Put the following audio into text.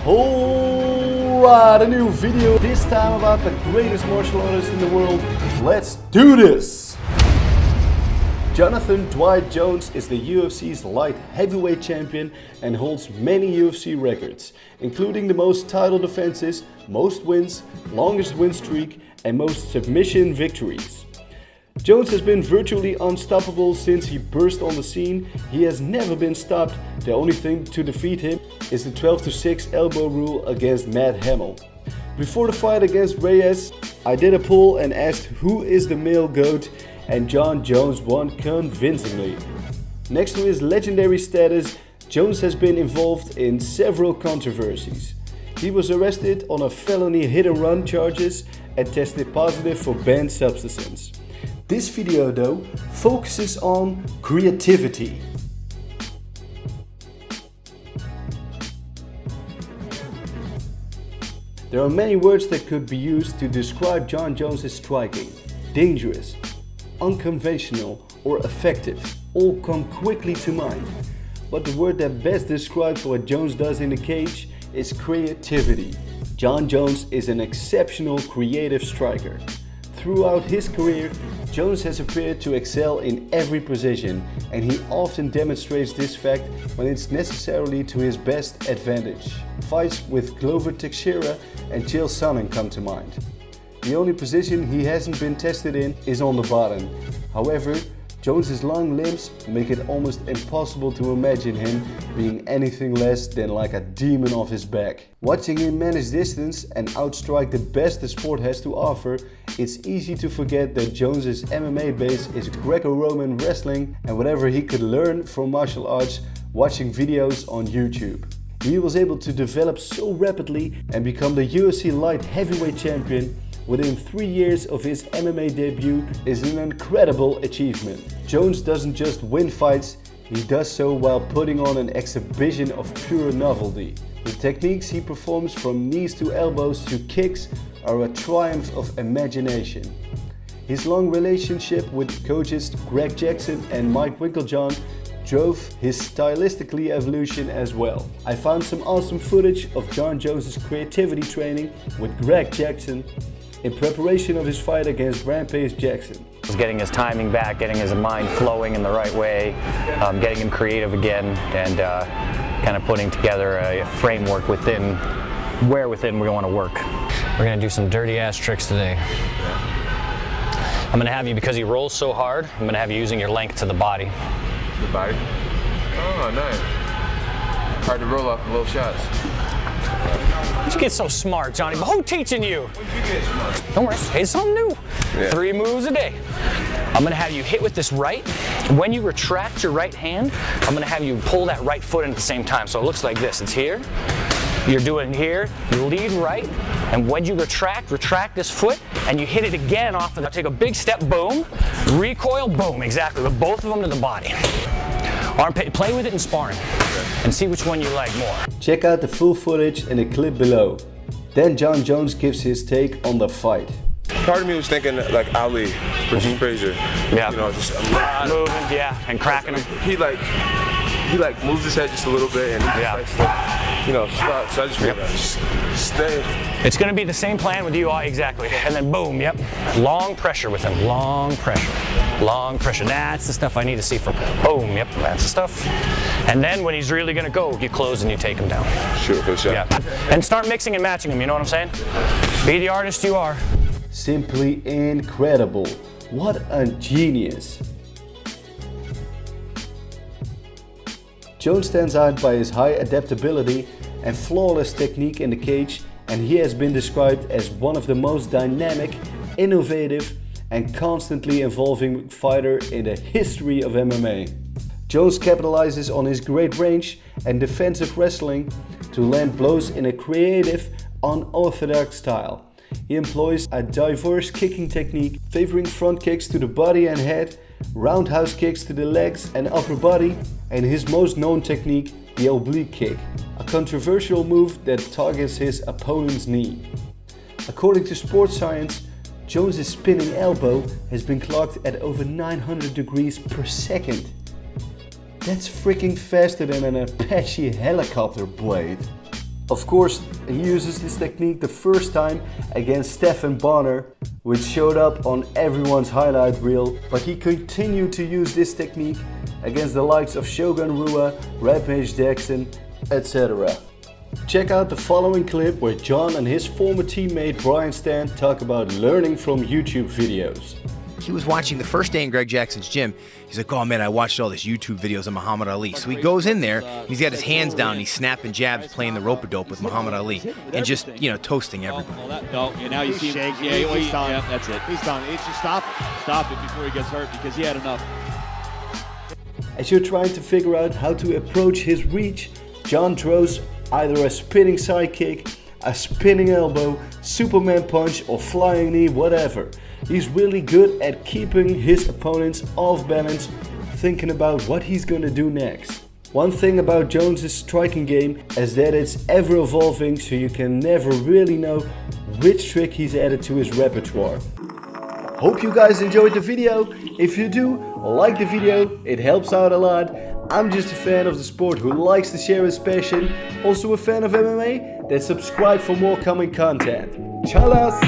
Alright, a new video, this time about the greatest martial artist in the world. Let's do this! Jonathan Dwight Jones is the UFC's light heavyweight champion and holds many UFC records, including the most title defenses, most wins, longest win streak, and most submission victories. Jones has been virtually unstoppable since he burst on the scene. He has never been stopped. The only thing to defeat him is the 12-6 elbow rule against Matt Hamill. Before the fight against Reyes, I did a poll and asked who is the male GOAT, and Jon Jones won convincingly. Next to his legendary status, Jones has been involved in several controversies. He was arrested on a felony hit-and-run charges and tested positive for banned substances. This video though focuses on creativity. There are many words that could be used to describe Jon Jones' striking. Dangerous, unconventional, or effective all come quickly to mind. But the word that best describes what Jones does in the cage is creativity. Jon Jones is an exceptional creative striker. Throughout his career, Jones has appeared to excel in every position, and he often demonstrates this fact when it's necessarily to his best advantage. Fights with Glover Teixeira and Chael Sonnen come to mind. The only position he hasn't been tested in is on the bottom. However, Jones's long limbs make it almost impossible to imagine him being anything less than like a demon off his back. Watching him manage distance and outstrike the best the sport has to offer, it's easy to forget that Jones's MMA base is Greco-Roman wrestling and whatever he could learn from martial arts watching videos on YouTube. He was able to develop so rapidly and become the UFC light heavyweight champion within 3 years of his MMA debut is an incredible achievement. Jones doesn't just win fights, he does so while putting on an exhibition of pure novelty. The techniques he performs from knees to elbows to kicks are a triumph of imagination. His long relationship with coaches Greg Jackson and Mike Winkeljohn drove his stylistically evolution as well. I found some awesome footage of Jon Jones' creativity training with Greg Jackson in preparation of his fight against Rampage Jackson. Getting his timing back, getting his mind flowing in the right way, getting him creative again, and kind of putting together a framework within we want to work. We're going to do some dirty ass tricks today. I'm going to have you, because he rolls so hard, I'm going to have you using your length to the body. The body? Oh, nice. Hard to roll off low shots. You get so smart, Johnny, but who teaching you? When did you get smart? Don't worry, it's something new. Yeah. 3 moves a day. I'm gonna have you hit with this right. When you retract your right hand, I'm gonna have you pull that right foot in at the same time. So it looks like this, it's here. You're doing here, you lead right, and when you retract this foot, and you hit it again off of that. Take a big step, boom, recoil, boom, exactly, with both of them to the body. Armpit, play with it in sparring, and see which one you like more. Check out the full footage in the clip below. Then Jon Jones gives his take on the fight. Part of me was thinking like Ali versus Frazier. Yeah. You know, just a lot moving, yeah, and cracking him. He moves his head just a little bit, and he just likes to, you know, stop. So I just feel just stay. It's going to be the same plan with you, exactly. And then boom, yep. Long pressure with him, long pressure. Long pressure, that's the stuff I need to see from boom, yep, that's the stuff. And then when he's really going to go, you close and you take him down. Sure, for sure. Yeah. And start mixing and matching him, you know what I'm saying? Be the artist you are. Simply incredible. What a genius. Jones stands out by his high adaptability and flawless technique in the cage, and he has been described as one of the most dynamic, innovative, and constantly evolving fighter in the history of MMA. Jones capitalizes on his great range and defensive wrestling to land blows in a creative, unorthodox style. He employs a diverse kicking technique, favoring front kicks to the body and head, roundhouse kicks to the legs and upper body, and his most known technique, the oblique kick, a controversial move that targets his opponent's knee. According to Sports Science, Jones' spinning elbow has been clocked at over 900 degrees per second. That's freaking faster than an Apache helicopter blade. Of course, he uses this technique the first time against Stephan Bonner, which showed up on everyone's highlight reel, but he continued to use this technique against the likes of Shogun Rua, Rampage Jackson, etc. Check out the following clip where Jon and his former teammate Brian Stan talk about learning from YouTube videos. He was watching the first day in Greg Jackson's gym. He's like, oh man, I watched all these YouTube videos of Muhammad Ali. So he goes in there, he's got his hands down, he's snapping jabs, playing the rope-a-dope with Muhammad Ali, and just, toasting everybody. No, and now you see him. He's done. Yeah, that's it. He's done. He should stop it. Stop it before he gets hurt because he had enough. As you're trying to figure out how to approach his reach, Jon throws either a spinning side kick, a spinning elbow, Superman punch or flying knee, whatever. He's really good at keeping his opponents off balance, thinking about what he's gonna do next. One thing about Jones' striking game is that it's ever evolving, so you can never really know which trick he's added to his repertoire. Hope you guys enjoyed the video. If you do, like the video, it helps out a lot. I'm just a fan of the sport who likes to share his passion. Also a fan of MMA that subscribe for more coming content. Chalas!